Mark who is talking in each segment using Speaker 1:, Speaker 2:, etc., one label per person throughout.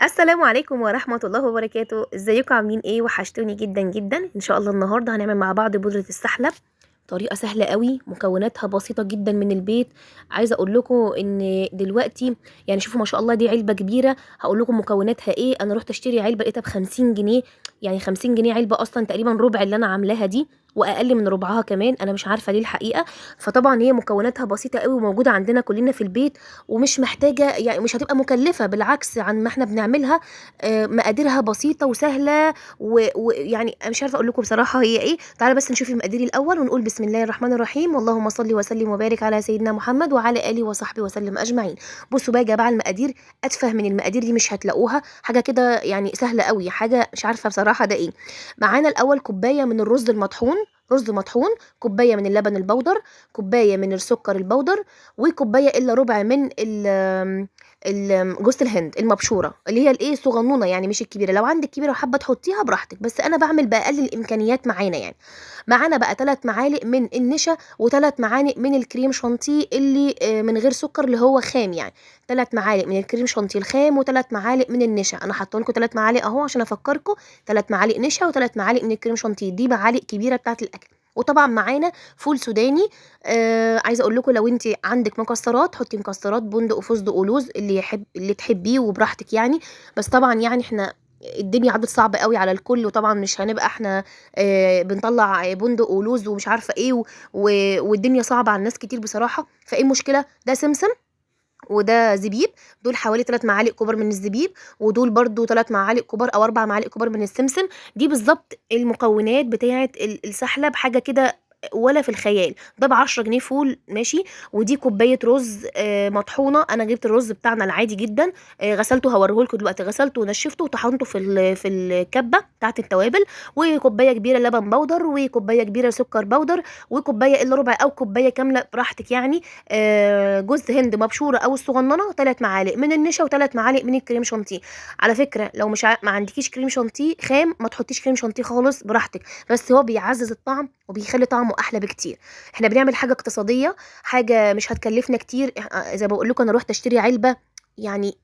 Speaker 1: السلام عليكم ورحمة الله وبركاته، ازيكم عاملين ايه؟ وحشتوني جدا جدا. ان شاء الله النهارده هنعمل مع بعض بودرة السحلب. طريقة سهلة قوي، مكوناتها بسيطة جدا من البيت. عايزة اقول لكم ان دلوقتي يعني شوفوا ما شاء الله دي علبة كبيرة. هقول لكم مكوناتها ايه. انا رحت اشتري علبة لقيتها ب50 جنيه. يعني 50 جنيه علبة اصلا تقريبا ربع اللي انا عاملاها دي، واقل من ربعها كمان. انا مش عارفة ليه الحقيقة. فطبعا هي مكوناتها بسيطة قوي وموجودة عندنا كلنا في البيت، ومش محتاجة يعني مش هتبقى مكلفة، بالعكس عن ما احنا بنعملها. مقاديرها بسيطة وسهلة، ويعني مش عارفة اقول لكم بصراحة هي ايه. تعالى بس نشوف المقادير الاول ونقول بسم الله الرحمن الرحيم، اللهم صل وسلم وبارك على سيدنا محمد وعلى اله وصحبه وسلم اجمعين. بصوا بقى يا جماعة، المقادير اتفه من المقادير دي مش هتلاقوها. حاجة كده يعني سهلة قوي، حاجة مش عارفة بصراحة ده ايه. معانا الاول كوباية من الرز المطحون، رز مطحون. كوباية من اللبن البودر، كوباية من السكر البودر، وكوباية الا ربع من جوز الهند المبشوره، اللي هي الايه صغنونه يعني مش الكبيره. لو عندك كبيره وحابه تحطيها براحتك، بس انا بعمل باقل الامكانيات معانا يعني. معانا بقى 3 معالق من النشا و3 معالق من الكريم شانتيه اللي من غير سكر، اللي هو خام يعني. 3 معالق من الكريم شانتيه الخام و3 معالق من النشا. انا حاطه لكم 3 معالق اهو عشان افكركم. 3 معالق نشا و3 معالق من الكريم شانتيه، دي معالق كبيره بتاعه الاكل. وطبعا معانا فول سوداني. عايزه اقول لكم لو انت عندك مكسرات حطي مكسرات، بندق وفستق ولوز، اللي يحب اللي تحبيه وبراحتك يعني. بس طبعا يعني احنا الدنيا عدت صعبة قوي على الكل، وطبعا مش هنبقى احنا بنطلع بندق ولوز ومش عارفة ايه والدنيا صعبة على الناس كتير بصراحة. فايه المشكلة؟ ده سمسم وده زبيب. دول حوالي 3 معالق كبار من الزبيب، ودول برضو 3 معالق كبار او 4 معالق كبار من السمسم. دي بالظبط المكونات بتاعه السحلب، حاجه كده ولا في الخيال. ده ب10 جنيه فول ماشي. ودي كوبايه رز مطحونه. انا جبت الرز بتاعنا العادي جدا، غسلته هوريهولكوا دلوقتي. غسلته ونشفته وطحنته في الكبه بتاعه التوابل. وكوبايه كبيره لبن بودر، وكوبايه كبيره سكر بودر، وكوبايه الا ربع او كوبايه كامله براحتك يعني جوز هند مبشوره او الصغننه. 3 معالق من النشا و3 معالق من الكريم شانتيه. على فكره لو مش ما عندكيش كريم شانتيه خام ما تحطيش كريم شانتيه خالص براحتك، بس هو بيعزز الطعم وبيخلي طعمه احلى بكتير. احنا بنعمل حاجه اقتصاديه، حاجه مش هتكلفنا كتير. زي ما بقول لكم انا رحت اشتري علبه، يعني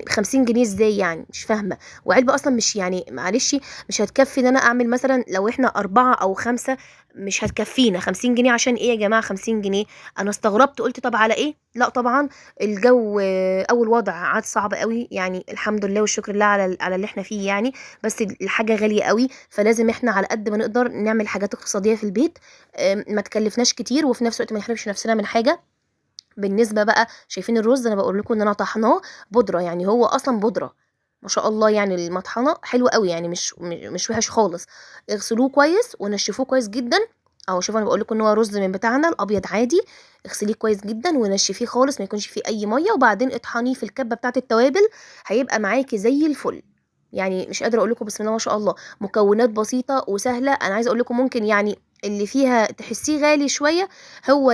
Speaker 1: ب50 جنيه ازاي يعني؟ مش فاهمه. وعلبه اصلا مش يعني معلش مش هتكفي ان انا اعمل مثلا لو احنا 4 أو 5. مش هتكفينا 50 جنيه. عشان ايه يا جماعه 50 جنيه؟ انا استغربت قلت طب على ايه. لا طبعا الجو اول وضع عاد صعب قوي يعني. الحمد لله والشكر لله على اللي احنا فيه يعني. بس الحاجه غاليه قوي، فلازم احنا على قد ما نقدر نعمل حاجات اقتصاديه في البيت، ما تكلفناش كتير، وفي نفس الوقت ما نحرمش نفسنا من حاجه. بالنسبه بقى شايفين الرز، انا بقول لكم ان انا طحناه بودره، يعني هو اصلا بودره ما شاء الله. يعني المطحنه حلوه قوي يعني مش وحش خالص. اغسلوه كويس ونشفوه كويس جدا. اهو شوفوا انا بقول لكم ان هو رز من بتاعنا الابيض عادي. اغسليه كويس جدا ونشفيه خالص، ما يكونش فيه اي ميه، وبعدين اطحنيه في الكبه بتاعه التوابل. هيبقى معاكي زي الفل. يعني مش قادره اقول لكم بسم الله ما شاء الله. مكونات بسيطه وسهله. انا عايزه اقول لكم ممكن يعني اللي فيها تحسيه غالي شويه هو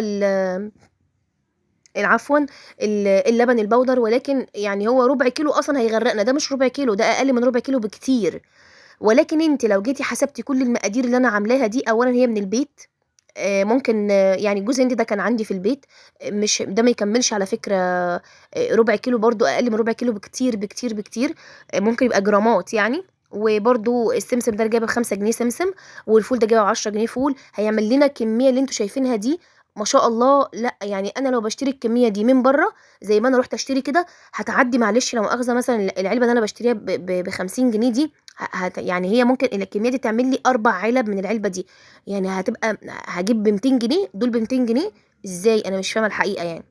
Speaker 1: عفوا اللبن البودر، ولكن يعني هو ربع كيلو اصلا هيغرقنا. ده مش ربع كيلو، ده اقل من ربع كيلو بكتير. ولكن انت لو جيتي حسبتي كل المقادير اللي انا عاملاها دي، اولا هي من البيت. ممكن يعني جوز هندي ده كان عندي في البيت. مش ده ما يكملش على فكرة ربع كيلو، برضو اقل من ربع كيلو بكتير بكتير بكتير. ممكن يبقى جرامات يعني. وبرضو السمسم ده جايبه ب5 جنيه سمسم، والفول ده جايبه ب10 جنيه فول. هيعمل لنا الكميه اللي انتوا شايفينها دي ما شاء الله. لا يعني انا لو بشتري الكميه دي من بره زي ما انا رحت اشتري كده، هتعدي معلش لو مؤاخذه مثلا العلبه اللي انا بشتريها ب50 جنيه دي، يعني هي ممكن الكميه دي تعمل لي 4 علب من العلبه دي. يعني هتبقى هجيب ب200 جنيه، دول ب200 جنيه. ازاي؟ انا مش فاهمه الحقيقه يعني.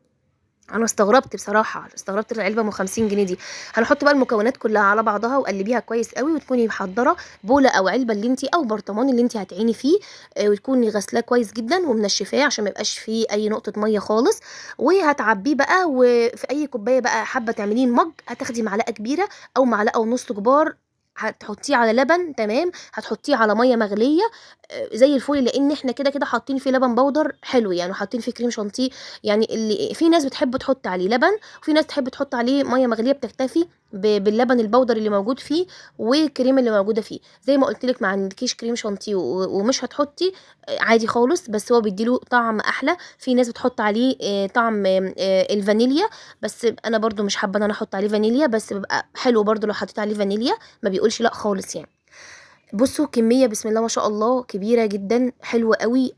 Speaker 1: انا استغربت بصراحه، استغربت العلبه ب 50 جنيه دي. هنحط بقى المكونات كلها على بعضها وقلبيها كويس قوي، وتكوني محضره بوله او علبه اللي انت او برطمان اللي انت هتعيني فيه. وتكوني غسلاه كويس جدا ومنشفاه عشان ما يبقاش فيه اي نقطه ميه خالص. وهتعبيه بقى، وفي اي كوبايه بقى حابه تعمليه مج هتاخدي معلقه كبيره او معلقه ونص كبار. هتحطيه على لبن تمام، هتحطيه على مَيّة مغلية زي الفل، لإن إحنا كده حاطين فيه لبن بودر حلو يعني، وحاطين فيه كريم شانتيه يعني اللي في ناس بتحب تحط عليه لبن، وفي ناس تحب تحط عليه مَيّة مغلية بتكتفي باللبن البودر اللي موجود فيه والكريمة اللي موجودة فيه، زي ما قُلت لِك ما عندكيش كريم شانتيه ومش هتحطي عادي خالص، بس هو بيدّي له طعم أحلى، في ناس بتحط عليه طعم الفانيليا، بس أنا برضه مش حابة إن أنا أحط عليه فانيليا، بس بيبقى حلو برضه لو حطيت عليه فانيليا، ما بيقولش لأ خالص يعني. بُصّوا كمية بسم الله ما شاء الله كبيرة جدًا، حلوة أوي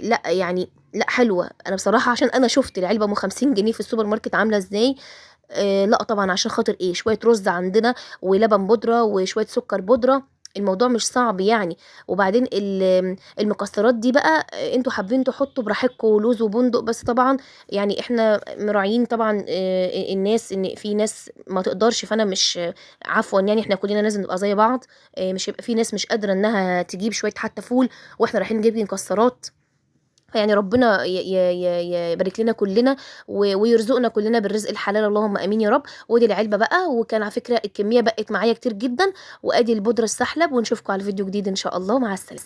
Speaker 1: لأ يعني لأ حلوة، أنا بصراحة عشان أنا شُفت العلبة أم 50 جنيه في السوبر ماركت عاملة إزاي، لأ طبعًا عشان خاطر إيه، شوية رُز عندنا ولبن بودرة وشوية سُكّر بودرة، الموضوع مش صعب يعني، وبعدين المكسرات دي بقى أنتم حابين تحطوا براحتكم لوز وبندق، بس طبعًا يعني إحنا مراعيين طبعًا الناس إن في ناس ما تقدرش، فأنا مش عفوًا يعني إحنا كلنا لازم نبقى زي بعض، مش هيبقى في ناس مش قادرة إنها تجيب شوية حتى فول وإحنا رايحين نجيب مكسرات، فيعني ربنا ي ي ي يبارك لنا كلنا ويرزقنا كلنا بالرزق الحلال اللهم آمين يا رب، وادي العلبة بقى، وكان على فكرة الكمية بقِت معايا كتير جدًا، وادي البودرة السحلب، ونشوفكم على فيديو جديد إن شاء الله، مع السلامة.